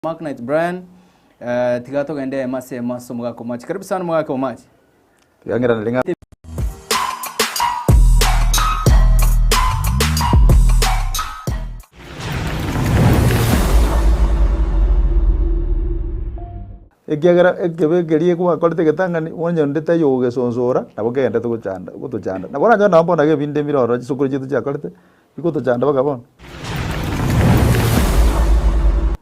Mark Knight Brian tigato gende mase maso mugako match. Karibu sana mugako match. Yangira nalinga Ekiagara ekebegeriye kwa kolete getangani wonye ndeta yoge sonsora nabo kende tuguchanda nabona njo nambona ge binde miroro chisukuru chitu cha kolete iko tuchanda bakabona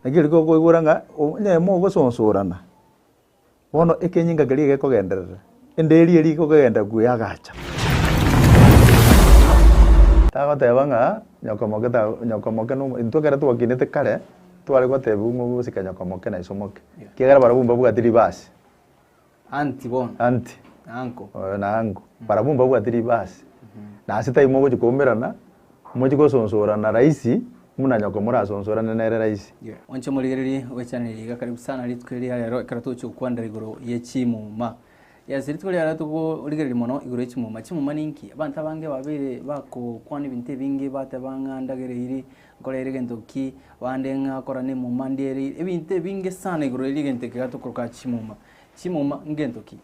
agiri ko iguranga onye mo go sonsorana wono ekenyinga geriye ge kogenderera enderi eri ko kogenda kuyagacha tago tebanga nyokomoke no intogera tuwakinete kare twale kwa tebu ngo sikanya komoke na isomoke kigera barabumba buga tiribasi anti bon anti anko na anko barabumba buga tiribasi na asita imo go chikomerana mo chiko sonsora na raisi muna nyoko mura sonsora na nere raisi onche muligereri we channel iga karibu sana litweli ya karatucho kwanda igoro ye chimuma yaziri tweli ya tuko uligereri mono igoro ye chimuma ninki abantu abange babire bako kwani binte bingi batabanga ndagere iri korere gentoki wandenga korane mu manderi ebinte binge sana igoro iri genteke gatukoka chimuma ngentoki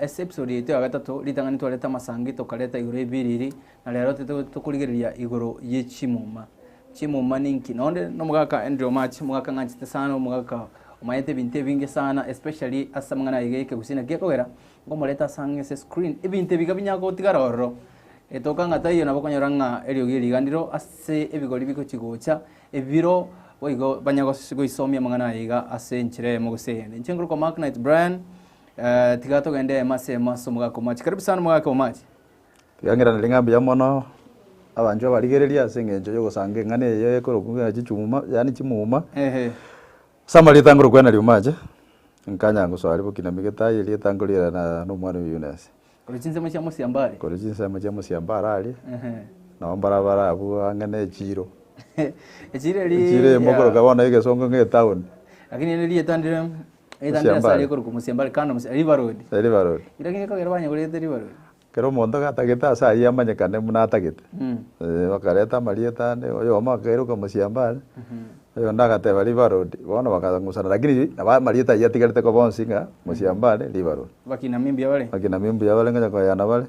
ese episode yetu ya gatatu litangani twaleta masangi tokaleta igoro ibiriri na lero tukuligereria igoro ye chimuma ninki nonde no mugaka Andrew match mugaka ngachite sana mugaka umayete binte binge sana especially asamangana igeke gusina gekogera ngomoleta sange se screen ebinte bigabinya ko tigaroro etoka ngata iyo nabo konyoranga elio giriganiro ase ebigori biko chigocha ebiro oigo banyago isomya mangana iga ase nchire mu gusende nchengro ko Mark Knight Brian tigato gende mase maso mugako match karibu sana mugako match yangira nalinga ya mono abanjo barigereria sengenjo yo gusange ngane ye ko rukunga chichuma yani chimuma samali tangro kwena liumaje nkanya ngo so ari bukina migeta yeli tangurira na no mwana Yunus Kolichinse mwa musiambari. Kolichinse mwa musiambari ali. Na barabara abu angane chiro. Chiro mokoro kabona ige songo nge town. Lakini nili etandire sali ko musiambari kana River Road. River Road. Lakini ko gerwanya ko River Road. Kero mondo gatageta sa yamanye kane munatageta. Bakareta marieta ne yo makero ko musiambari. Yo ndagateba River Road. Bona bakazangusana lakini aba marieta yatigarete ko bonsinga musiambari River Road. Bakina mimbia bale nganya ko yana bale.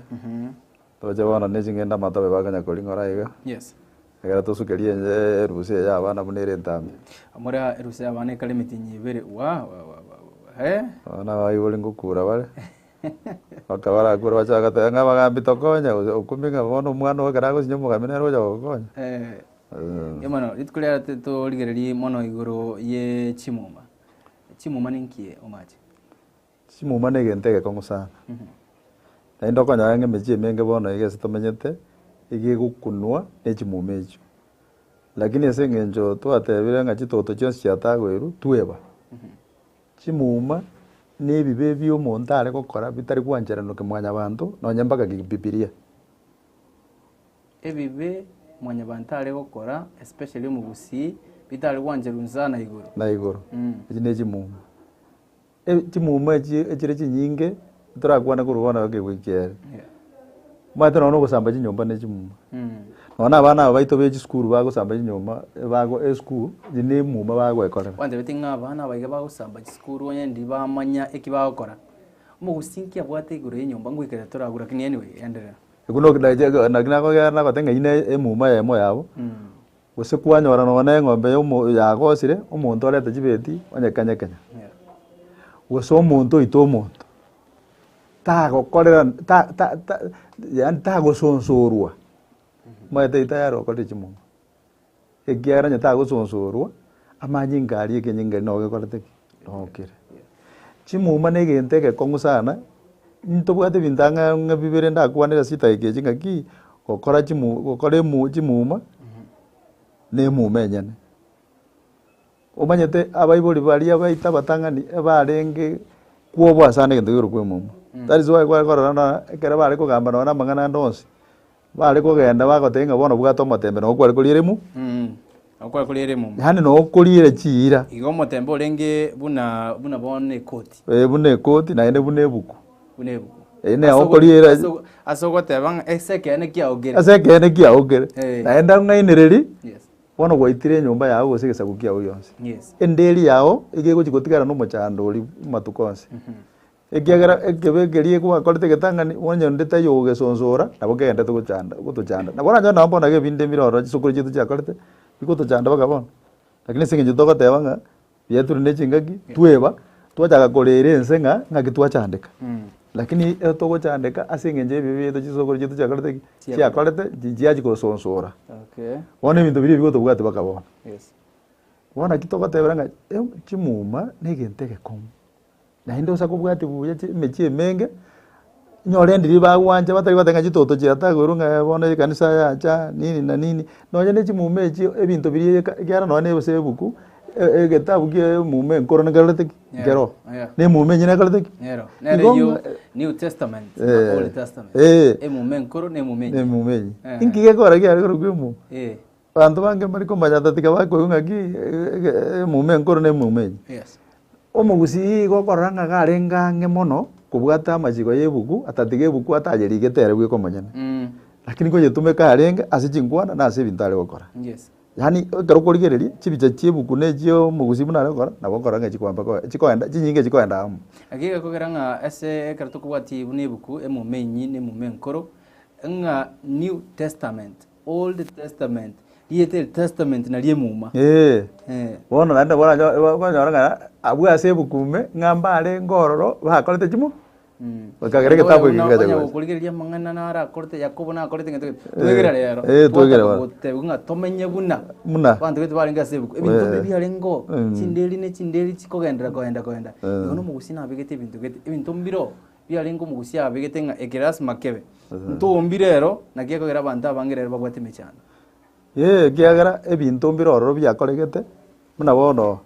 Toje bona nezingenda matabe baganya ko lingora iga. Yes. Egera tosukerie nje ruse ya bana munere ntambi. Amora ruse ya bana kale mitinyi bere wa. Ana bayibole ngukura bale. Bakabara kura bachaga tanga bagambi tokonya ukuminga bono mwana ogarago sinyomo gamene roja gokonya. Yemano litkulera to ligereri mono igoro ye chimuma ninki omaje. Chimuma negentege kongo sana. Na indoko nyange meje menge bono igese tomenyete igi gukunwa echimuma echo. Lakini esengenjo twatebire ngachi toto chonse cyatagweru tweba. Chimuma nebibe byo montare kokora bitari kwanjera no kemwanya bantu no nyambaga gibibiria. Ebibe mwanya bantare gukora especially mu busi bitari kwanjera na igoro. Na igoro. Ejine chimuma. Chimuma ejire chinyinge turakwana kurubona bage wikere. Mate no gusamba chinyomba ne chimuma. Nona abana baito beji school bagusamba chinyomba bago school jine muma bagwekora. Wande betinga abana baige bagusamba school onye ndi bamanya ekibagokora. Mu gusinki abwate igoro yenyomba ngwikere turagura kini anyway endera. Kuno kidaje nagina ko yana batenga ine emuma yemo yabo. Gose kwanyora none ngombe yo yagosire umuntu orete jibeti onyekanyekanya. Gose umuntu ito umuntu. Tago korera yani tago sonsorwa. Maite itayaro kole chimuma. Ekiara nya tago sonsorwa amanyingari ekenyinga no gekorete. Okay. Chimuma negenteke kongu sana. Ntobwate bintanga ngabibere ndakwanira sita ikejinga ki kokora chimuma ne mumenyane. Omanyete abayiboli bali abaita batangani barenge kuobwa sana ngendero kwemuma. That is why kwa kera bali kugamba nona mangana ndonsi. Bali kugenda bagotenga bono bwato matembe no kwali kuliremu. Akwali kuliremu. Yani no kulire chira. Igo matembe olenge buna bone koti. Bune koti na ene bune buku. Bunebu. Ene okoliera asogotebanga eseke ene kia ogere. Na enda ngainereri. Yes. bono gwaitire nyomba yao gose gesagu kiao yonse Yes. enderi yao igegochi gotigara no mochando ori matukonse ekiagera ekebegerie kwa korete getangani wonye ndeta yo gesonsora nabo kende gutuchanda nabo nanya na mbona ge binde miroro chisukuru chitu cha korete bigutuchanda bakabona lakini singe jitoko tebanga yetu ne chingaki tweba twachaga korere ensenga ngaki twachandika lakini togochandika asinge nje bibi chisukuru chitu cha korete chia korete jiaji gosonsora Okay. wone bintu biri bigutubwate bakabona Yes. wona kitoko teberanga chimuma negentege komu na indo sa kubwati buya mechi menge nyore ndiri bagwanje batari batenga chitoto chiata gurunga bona kanisa yacha nini na nini nonya ne chimume chi ebintu biri gyara no ne bose buku egetabu gie mume nkoro ne galete gero ne mume nyina galete Nero. Nero New Testament, Old Testament. Mume nkoro ne mume. Ne mume. Inki ge kora gyara gurugemu. Bantu bange mari komanya tatika bakoyunga gi mume nkoro ne mume. Yes. Omugusi gokoranga garenga ngemono kubwata amajigo yebuku atatige buku atajeri getere gwe komanyana lakini ko yetume karenga asijingwana na ase bintale gokora Yes. yani garo korigereria chibicha chiebuku nejo mugusi munare gokora na gokoranga chikwamba ko chikoenda chinyinge chikoenda amu Agiga kogeranga ase karatu kubwati bunebuku emumenyi ne mumenkoro nga New Testament, Old Testament, Liete Testament na liemuma. Bona nanda bona abu ase bukume ngambale ngororo bakorete chimu bakagere getabu gigaje go kuligeria mangana nara korte Yakobo na korte ngete twegera rero twegera tomenye buna bantu betu baringa sebuku ebintu bibi arengo chindeli chikogendera koenda ngono mugusina abegete ebintu mbiro byarengo mugusi abegete nga ekeras makebe ntumbire rero nagiye abantu abangere bagwate mechana giagera ebintu mbiroro byakoregete muna bono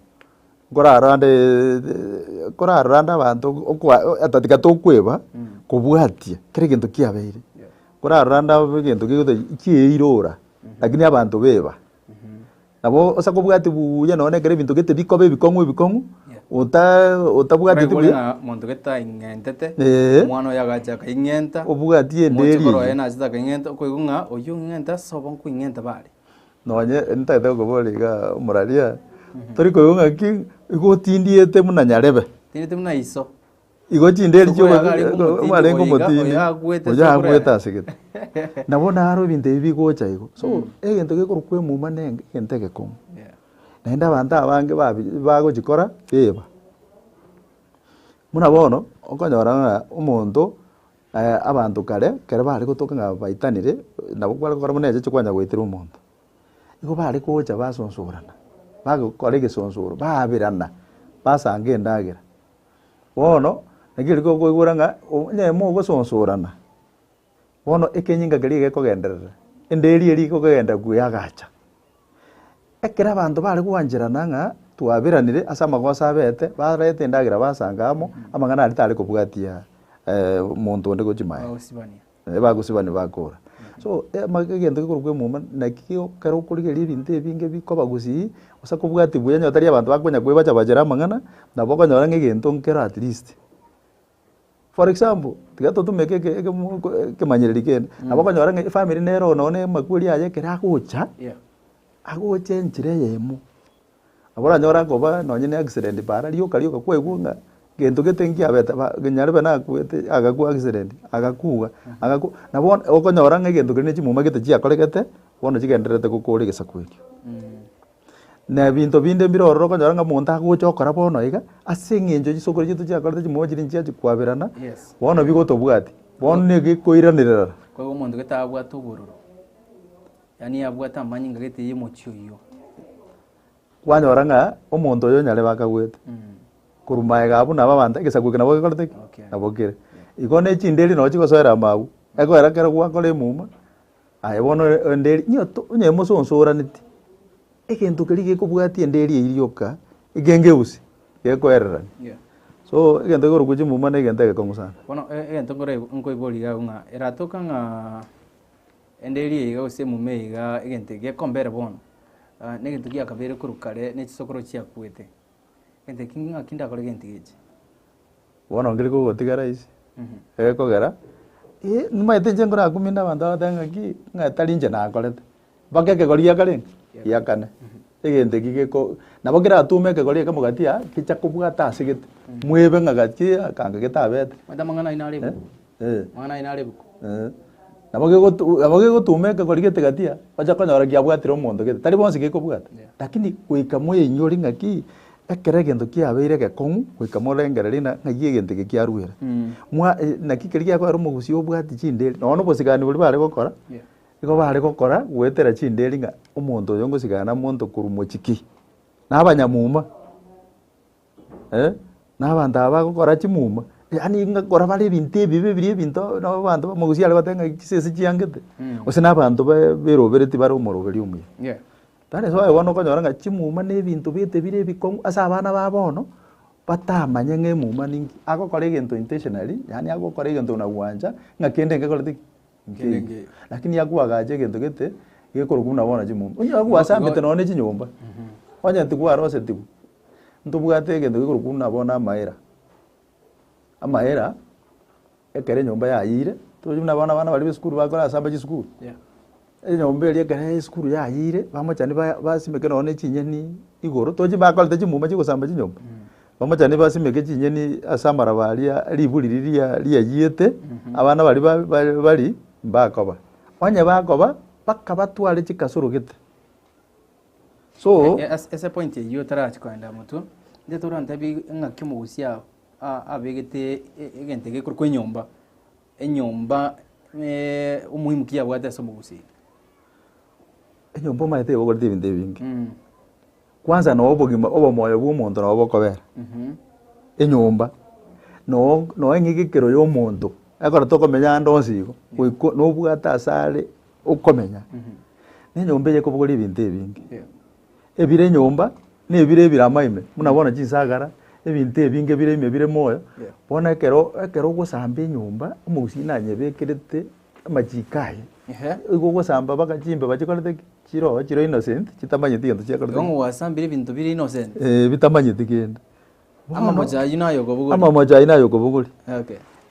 koraranda abantu atatika tokweba kubwatia kire kintu kiabeire koraranda bintu gigute kiirora lakini abantu beba nabo osa kubwati buya none kire bintu gete bikobe bikongu utabwati tubuya muntu geta ingentete mwana yagacha kaingenta obwati enderi mukoro ena zita kaingenta koigunga oyu ingenta sobon ku ingenta bali nonye ntete goboliga umuraria tori koyunga ki igotindiete muna nyarebe tindite muna iso igotinderi cyo marengo motini oya agweta sigete nabona haro binte bigocha igo so egento gekorukwe mu manenge gentege kom naenda abantu abange bagokikora beba muna bono okonyora umuntu abantu kare bari gotoka nga baitanire nabo kwara muneje chikwanya gwitira umuntu igo bari kucha basonsorana bagokora igesonsoro babirana basange ndagira bono nagiri ko gwiguranga nyemo gosonsorana bono ekenyinga gari gekogenderera enderi eri kogenda guyagacha ekera abantu bari kuwanjirana nga twabiranire asa magosa abete barete ndagira basangamo amangana ari kubwatia muntu onde gochimaya bagusibani bakora so magegento gikorukwe muma nakio karo kurigeria ibintu ebinge bikobagusi usa kubwati buya nyotari abantu bakonya kwebacha bajera mangana na bokonyora ngegento nkera at least for example tigato tumeke ke manyereri kene na bokonyora nge family nero none makwiri aye kera gucha agoche njire yemu abora nyora ngoba nonye ne accident bara rioka kwegunga gento getengi abeta genyarebe na kwete agaku accident agakuga nabona okonyora ngegento kene chimuma gete chia koregete bono chigenderete gukuri gesakwekyo na binto binde mbiroro konyora nga muntu agochokora bono iga asengenjo chisokoro chitu chia korete chimuma chiri chia chikwabirana bono bigotobwati bono negikoiranirira kwa umuntu getabwata ubururu yani abwata amanyinga gete yemochio yo kwanyora nga omuntu oyo nyare bakagwete kurumaye gabu naba banda gesakweke nabo gekorete nabo kire igone chindeli no chikosoera mabu ego era kera gwakore muma aye bono ndeli nyoto nyemo sonsoraniti egento keri gekobwati endeli irioka igengeusi gekoerera so egento gorukuchi muma negento gekongu sana bono egento ngore nkoiboriga unga eratoka nga endeli iga use mume iga egento gekombere bono negento giakabere kurukare nechisokoro chiakwete ente kinga kinda kore gente geje bono ngiri ko gotigara isi kogera numa ite ngora kuminda bantu batanga ki ngatari nje na korete bakeke goria kare ya kane egente gigeko nabo kira atume ke gori kamugatia kicha kubwata asigete mwebe ngagati akanga getabete madamangana inalebu mwana inalebu nabo gegotume ke gori gete gatia acha konyora giabwatira omonto gete tari bonse gekobwata lakini kuika moye nyori ngaki ekere gento kiabeire gekong'u kuika morengereri na ng'agi egente gekiarwera mwa naki keri giakwara omogusi obwati chinderi nono bosigani bori bare gokora igo bare gokora gwetera chinderi ng'a omonto oyo ngosigana monto korumo chiki nabanyamuma n'abantu aba gokora chimuma yani ngakora bare ebinto ebi bibiri ebinto nabo bantu bamogusi are batenga chisese chiangete ose n'abantu berobereti bare omoroberi omuya tare so ebono konyora ng'a chimuma n'ebinto bete bire ebikong'u ase abana ba bono batamanya ng'emuma ninki agokora egento intentionally yani agokora egento na gwanja ng'a kende ngekoreti lakini yakwagacha egento gete gekorwa buna bono chimuma onye gwasambete none chinyomba onye tigwarose tigu ntobwate egento gekorwa buna bono amaera ekere nyomba yayire toji buna bono abana bari besukuru bakora asamba chisukuru enyomba eri ekere esukuru yayire bamochani basimeke none chinyeni igoro toji bakorete chimuma chigosamba chinyomba bamochani basimeke chinyeni ase amarabaria riburi riayiete abana bari bakoba onye bakoba paka batware chikasoro gete so ese point yo tarachikoenda mutu ndetora ntabi ng'aki omogusia abegete egente gekorwa enyomba omuhimu kiabwate ase omogusi enyomba omaete bokorete ebinto ebingi kwanza no obogima obomoyo bwa omonto no bokobera enyomba no eng'igekero ya omonto ekora tokomenya ndonsi igo nobwata asare okomenya n'enyomba eyekobogora ebinto ebingi ebire enyomba nebire ebire amaime muna bono chinsagara ebinto ebinge bire ime bire moyo bono ekero ogosamba enyomba omogusi nanyebekerete amachikaye igo ogosamba bagachimbe bachikorete chiro innocent chitamanyeti gento chiakorete gongo wasambire ebinto bire innocent bitamanyeti kende amamochai nayo okobogori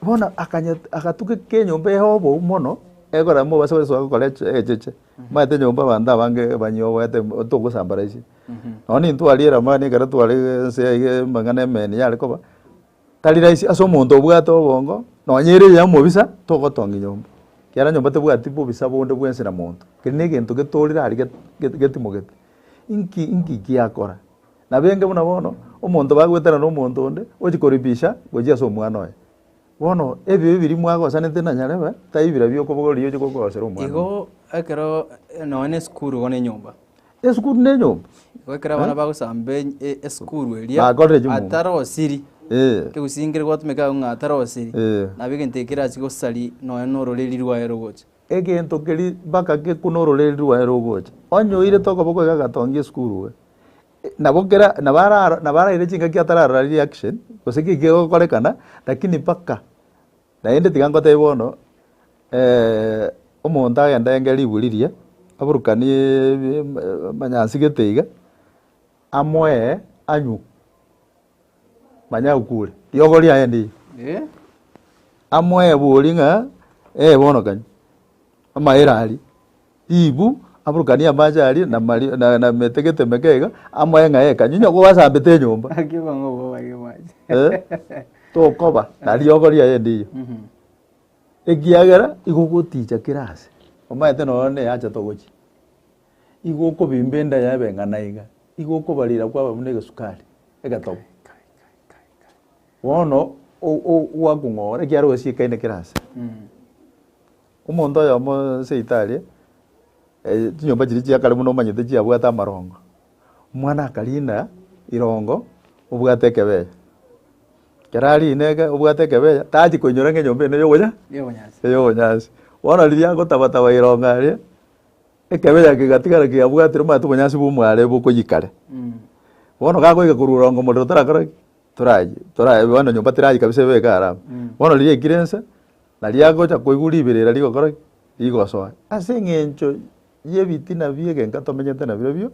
bono agatuke kenyomba ehobo mono ekora mo base gokora echeche maete nyomba abanto abange banyobete togosambara ici noni ntwariera mani kera twari se mangana emeni yare koba tari raisi ase omonto obwate obongo nonyere ya mobisa togotonga nyomba kiara nyomba tebwati bobisa bonde bwense na monto keri na egento getorire ari getimogete inki kiakora na benge buna bono omonto bagwetera na omonto onde ochikoribisha gochia ase omwana oye bono ebyo bibiri mwagosanete na nyarebe taibira byokobogori yo chikogosera omwana igo ekero none skuru gone nyomba esukuru n'enyomba gwekera abana bagosambe esukuru eria atarosiri kegusingire gwatumeka ng'a atarosiri nabo egento ekirasi gosari noe nororeri rwaye rogocha egento keri mpaka gekunororeri rwaye rogocha onyoire tokoboko gagatongia esukuru nabo kera nabaraire chingaki atararora reaction gose kigegokorekana lakini mpaka naende tiga ngotebe bono omonto agenda enge riburirie aburukanie manyansi geteiga amoe anyu manya ukure yogori ayendi amoe buri ng'a bono kanyu amaerari ibu aburukania amachari na metegete mekeiga amoe ng'a kanyu nyoko wasambete nyomba tokoba nari yogori ayendi egiagera igogoticha kirasi omaete none yacha togochi igoko bimbenda yabe ng'anaiga igoko barira kwaba mune gesukari egatobo wono wakung'ora ekiaro gosiekaine kirasi omonto oyo mo seitari chinyomba chiri chiakare muno omanyete chiabwate amarongo omwana akarinda irongo obwate ekebeya kera arinege obwate ekebeya tachi koinyora ng'enyomba eno eyobonyasi bono riria agotabataba irongo aria ekebeya kigatigara kiabwatire omanyete obonyasi bwa bokoyikare bono gakoika korwa irongo morero torakora toraye bono nyomba tirayi kabisa ebeka arama bono riria ekirensa naria gocha koigwa ribirira rigokora rigosoa ase eng'encho ya ebitina biegenka tomenyete nabiro bio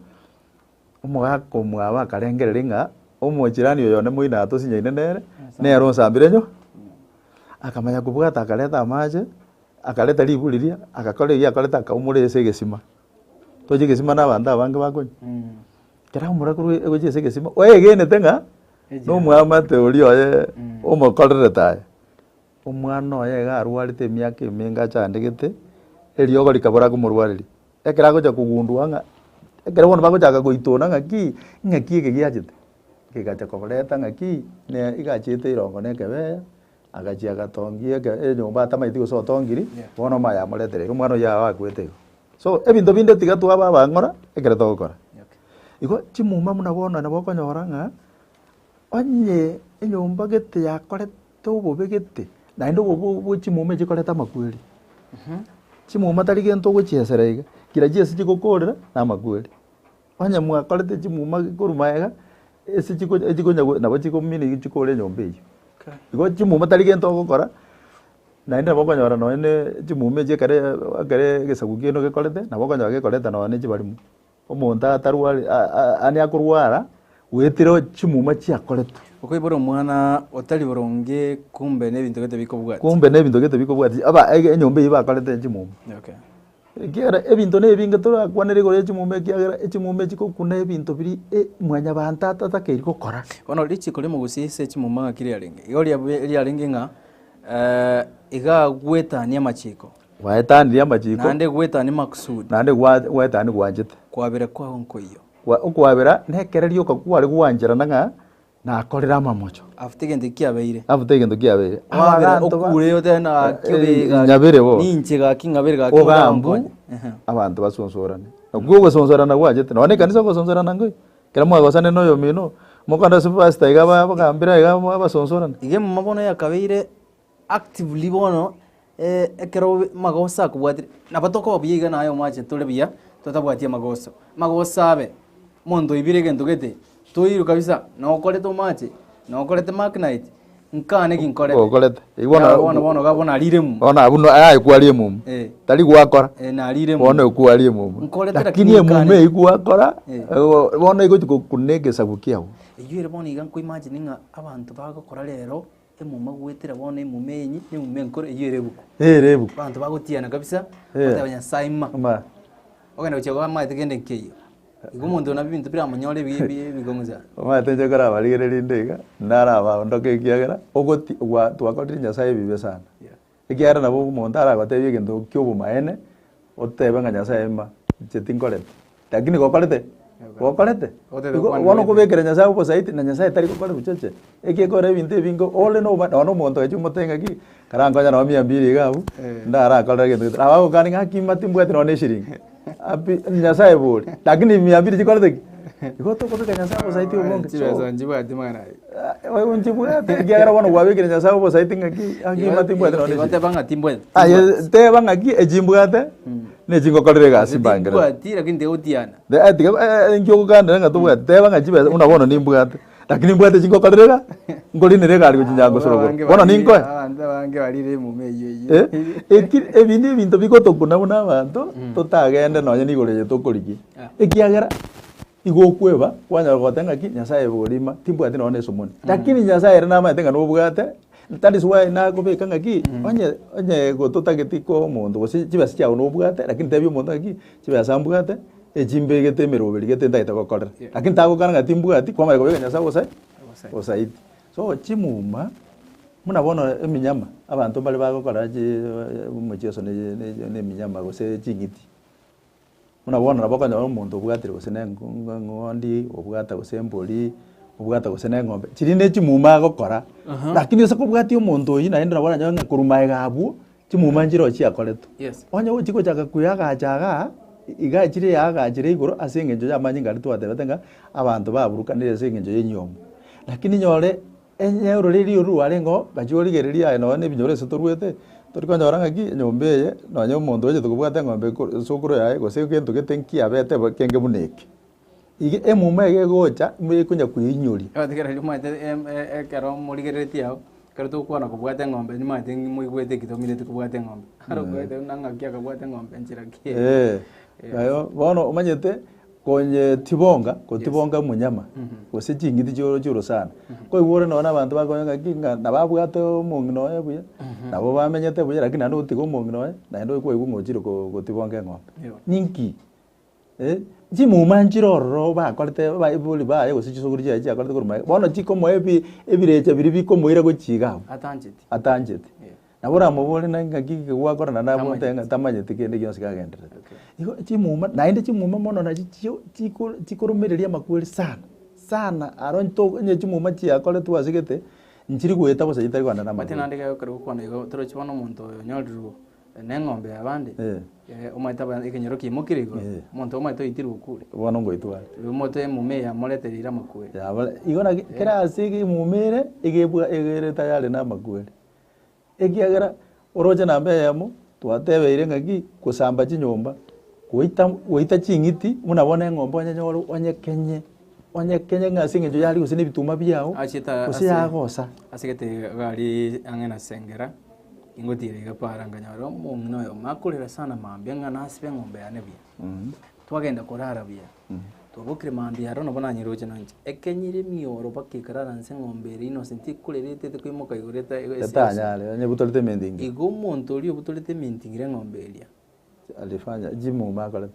omogaka omwaba akarengereri ng'a omochirani oyo one moina tosinyaine nere nero nsambire nyo akamanya kobwata akareta amache akareta riburiria agakora eria akoreta akaumora ase egesima toje gesima na banda abange bakonye kera umurakuru egochese gesima oegenete ng'a nomwama teori oye omokorere taye omwana oye iga arwarete emiaka eminga achandegete eriogo rikabora komorwareri ekero agocha kogundwa ng'a ekero bono bagochaka goitona ng'aki eke giachete gegacha kogoreta ng'aki igachete irongo na ekebea agachia gatongia enyomba atamaiti gose otongiri bono mayamoretere omwana oyo abakwete igo so ebinto binde tiga twaba abang'ora ekero togokora igo chimuma muna bono nabo okonyora ng'a onye enyomba gete yakorete obobe gete naende obobe chimuma echikorete amakweri chimuma tari gento ogochiesera iga kira chiase chigokorera na amakweri onye mwakorete chimuma gikoruma iga ase echikonya nabo chikomini chikore enyomba eywo igo chimuma tari gento ogokora naende nabo okonyora nonya chimuma echi ekere egesagu keno gekorete nabo okonyora gekorete nonya chibarimu omonto atarware ani akorwara wetire chimuma chiakorete okoibora omwana otari boronge kumbe nebinto gete bikobwati aba enyomba eyi bakorete chimuma kiagera ebinto nebinge torakwanere igoro echimuma ekiagera echimuma echikokuna ebinto biri mwanya banta atakeiri gokora bono richiko rimogusia ase echimuma ng'aki riarenge igo riarenge ng'a iga gwetania amachiko waetanirie amachiko naende gwetania makusudi naende waetani gwanchete kwabere kwao nkoiyo okwabera nekereria okakware gwancherana ng'a nakorera amamocho afute egento kiabeire okure otena kyobiga nyabere bo ninche gaki ng'abere gaki ogambu abantu basonsorane okwo gosonsorana gwachete none kanisa gosonsorana ngoi kera mwagosane noyo mino mokanda superstar iga bagambira iga basonsorana ige mabono yakabeire actively bono ekero magosa akobwatire nabatoko obiga nayo mache tore bia totabwatie magosa abe mondo ibire gento gete toiru kabisa nokorete mache nokorete magnite nkane kinkorete okorete bono gabona alire mu bona abuno kwarie mu tari gwakora na alire mu bona kwarie mu lakini emume igwakora bona igo kunegesa bukiawo eyure bona iga nko imagine nga abantu bagokora rero emuma gwetera bona emume enyi emume nkore eyure buko erebu abantu bagotiana kabisa batabanya saima ogenda gochego maite gende nkeyo igo mondo na bintu bira manyore bigonza maite kora barigere ndega naraba ndoke ekiagera ogoti twakorire nyasaye bibe sana ekiagera nabo omonto aragotebia egento kiobo maene otebe ng'a nyasaye ma chetinkorete lakini gokorete bono kobekera nyasaye obosaiti na nyasaye tari gokora bucheche ekiekora ebinto ebingo ole nono omonto gachi omoteng'aki karankonya nao 200 iga abu ndarakorera egento gete abagokani ng'aki matimbwete none eshiringi nyasaye bori lakini 200 chikorete igo tokobeka nyasaye obosaiti omonge chibesa njibwati mwana oyo njibwate ekiagera bono gwabekire nyasaye obosaiti ng'aki matimbwete none gote banga timbwete teba ng'aki echimbwate nechingokorire egasi mbangere timbwati lakini tegotiana nkiogokandire ng'a tobwate teba ng'a chibesa buna bono nimbwate lakini mbwate chingokorire ga ngorinere egari gochinyanga sorogoro bono ninkoe bange barire emume eywo ebindi ebinto bigotokuna buna abanto totagende nonya nigoro eye tokorikia ekiagera igokweba kwanyora gote ng'aki nyasaye borima timbwate none esomoni lakini nyasaye ere namaete ng'a nobwate that is why nakobeka ng'aki onye gototageti ko omonto gose chibesa chiago nobwate lakini tebi omonto ng'aki chibesa mbwate echimbegete emeroberi gete ntaete gokorera lakini tagokana ng'a timbwati kwamanya kobeka nyasaye osaiti so chimuma muna bono eminyama abanto mbare bagokora omochieso na eminyama gose ching'iti muna bono nabo okonyora omonto obwatire gose na eng'ondi obwata gose embori obwata gose na eng'ombe chiri na chimuma agokora lakini ase kobwatia omonto oyi naende nabo oranyora ng'a koruma egabwo chimuma nchiro chiakoretwo onye gochikochaka kweyagachaga iga chire yagachire igoro ase eng'encho yamanyi ngari twatebete ng'a abanto baburukanire ase eng'encho ya enyomo lakini nyore enyeuroreri oru arengo gachorigereria aye nonya ebinyoro ase torwete torikonyora ng'aki enyomba eye nonya omonto oche tokobwata eng'ombe sokoro yaye gose gento gete nkiabete kenge buna eke ige emuma ege egocha ekonya kweinyori atigera maite ekero morigereti yao kero tokwana kobwata eng'ombe nimaite moigwete kitomirete kobwata eng'ombe arogwete nang'aki akabwata eng'ombe nchira ki ayo bono omanyete konye tibonga munyama gose ching'iti chioro sana koigwore nona abanto bakonya ng'aki nababwate omong'i noye buya nabo bamenyete buya lakini naende otiga omong'i noye naende okoigwa ng'ochire gotibonga eng'ombe ninki chimuma nchirororo bakorete baibuli baye gosichusuguri chiachi akorete koruma bono chikomo ebirecha biri bikomoira gochiga atanjeti nabora mobole nangaki gwakorana nabo tenga tamanyeti kende gionse kagendera igo chimuma nainde chimuma mono na chikorumereria makweli sana aronto nye chimuma chiakore twasigete nchiri gweta bosa itari kwana nama matinandika yokero kwana igo toro chibono muntu nyolru neng'ombe abandi omaita ba ikinyoro kimukirigo muntu omaita itiru kure bono ngoitwa mote mumeya moleterira makweli igona kerasi mumere igebwa egere tayari na makweli ekiagera oroje nambe yamo twatebeire ngaki kusamba chinyomba goita chingiti munabona eng'ombe onyanyoro onyekenye ng'asinge njo yari gusine bituma byao usiyagosa asigete gari angena sengera ingotire igaparanga nyaro mungno yo makulira sana mambia ngana asibe ng'ombe yane bia twagenda kurara bia twabukire mambia rono bona nyiroje nanje ekenyire mioro bakikarara nse ng'ombe rino senti kulirete te kwimoka igureta etanyale anye butolite mendingi igo muntu uri butolite mendingire ng'ombe elia alifanya jimu makala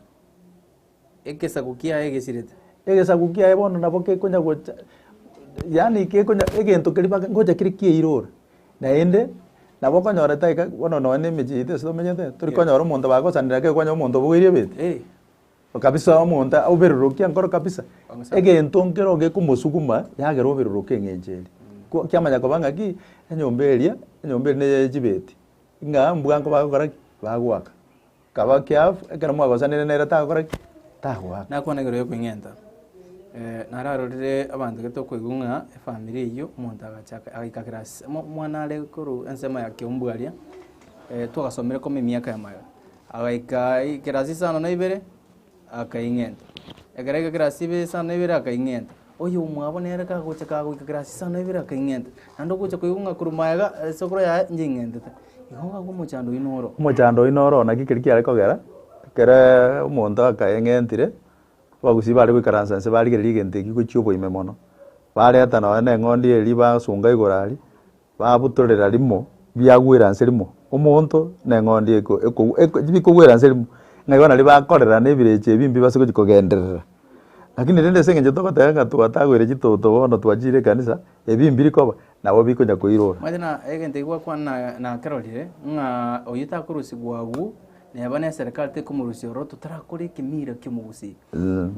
ekesa kukia egesirete egesa kukia ebono naboke konya gocha yani ke konya egento keri baka ngoja kiri kiirora naende nabo konyora taika bono no ne mejite so menyete turi konyora omonto bagosanira ke konya omonto bwirie bete kabisa omonto oberurukia nkoro kabisa egento nkero ge kumusukuma yagera oberuruke ngenjeri kyamanya kobanga ki enyomberia ne jibeti nga mbwanko bagora bagwaka kaba kyaf ekera mwagosanire nere tagora tagwaka nakonegero yo kwingenta nararorire abantu geto kwigunga family iyo umuntu agachaka agikakirasi mwana ale kuru ensema yake umbwalia tugasomere ko miaka ya mayo agaika kirasi sana na ibere akaingenta egereka kirasi be sana ibere akaingenta oyo mwabonera ka gochaka kirasi sana ibere akaingenta ando gocha kwigunga kurumayaga sokoro ya njingenta ihonga umuchando inoro nakikiriki ariko gera kere umuntu akaingentire bagusi bari gwikaransa nse bari gere ligente gikuchubo ime mono bari atana na ngondi eri basunga igorari babutorera limo byagwira nse limo umuntu na ngondi eko bikugwira nse limo ngayona libakorera nebireche bimbi basiko gikogenderera lakini rende senge nje tokotanga twatagwire gitoto bono twajire kanisa ebimbi likoba nabo bikonya kuirora madina egente kwa na karolire nga oyita kurusi gwagu nebane serikali te kumurusi roto tarakore kimira kimugusi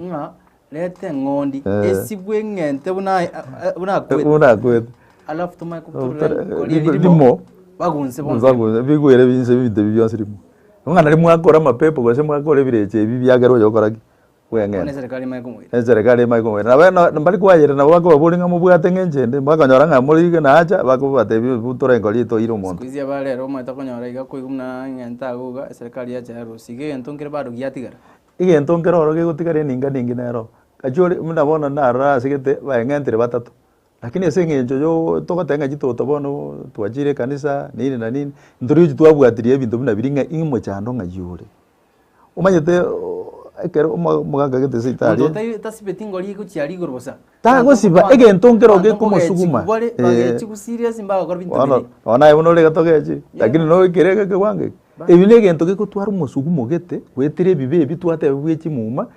nga lete ngondi esibwe ngente buna kwet alafu tuma limo bagunse bigwere binse bibite byonse limo nga nari mwakora mapepo gose mwakora bireche bibyagero yokoraki wengene serikali mai kumwera na mbali kwayera na wako babulinga mubwate ngenjende bakanyora nga muri na acha bakubate butore ngolito iro muntu kwizia bale roma takonyora iga kwigumna ngenta guga serikali ya jaro sige entongere bado giatigara ige entongere oro ge gutigare ninga nero kajori mnabona na ra sigete baengentire batatu lakini esengenjo yo tokotenga gitoto bono twajire kanisa nini na nini nduri twabwatirie bintu bina biringa ingmo chando ngayure umanyete ekero muganga gete sitari ndotai tasibetingo ligo chiari gorosa tago siba egentongero ge kumusuguma chiku serious mbaga kor bintu ona ibuno le gatogechi lakini no kerege ke wange ebine gento ge kutwara umusugumo gete wetire bibe bitwate bwechi muma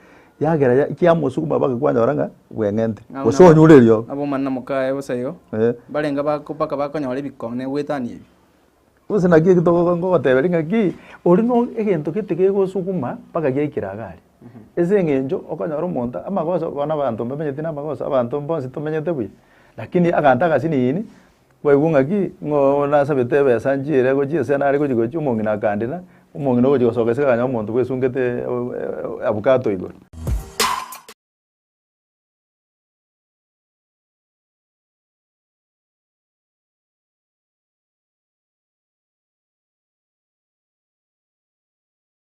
yagera kya musuguma baga kwanyoranga wengente osonyurerio abo manna mukae bosayo balenga bakopaka bakonyora bikone wetani Uzi nagie kitoko ngo bateberi ngaki ori no egento kitege gosuguma paka giikiragari ese ngenjo okanyora umuntu amagoso bana abantu bamenyete n'amagoso abantu bonse tumenyete bwi lakini aganta gasini yini wegungaki ngo nasabete besanjire go jise nari go jigo umuntu nakandina umuntu no go sokese kanya umuntu bwesungete abukato igoro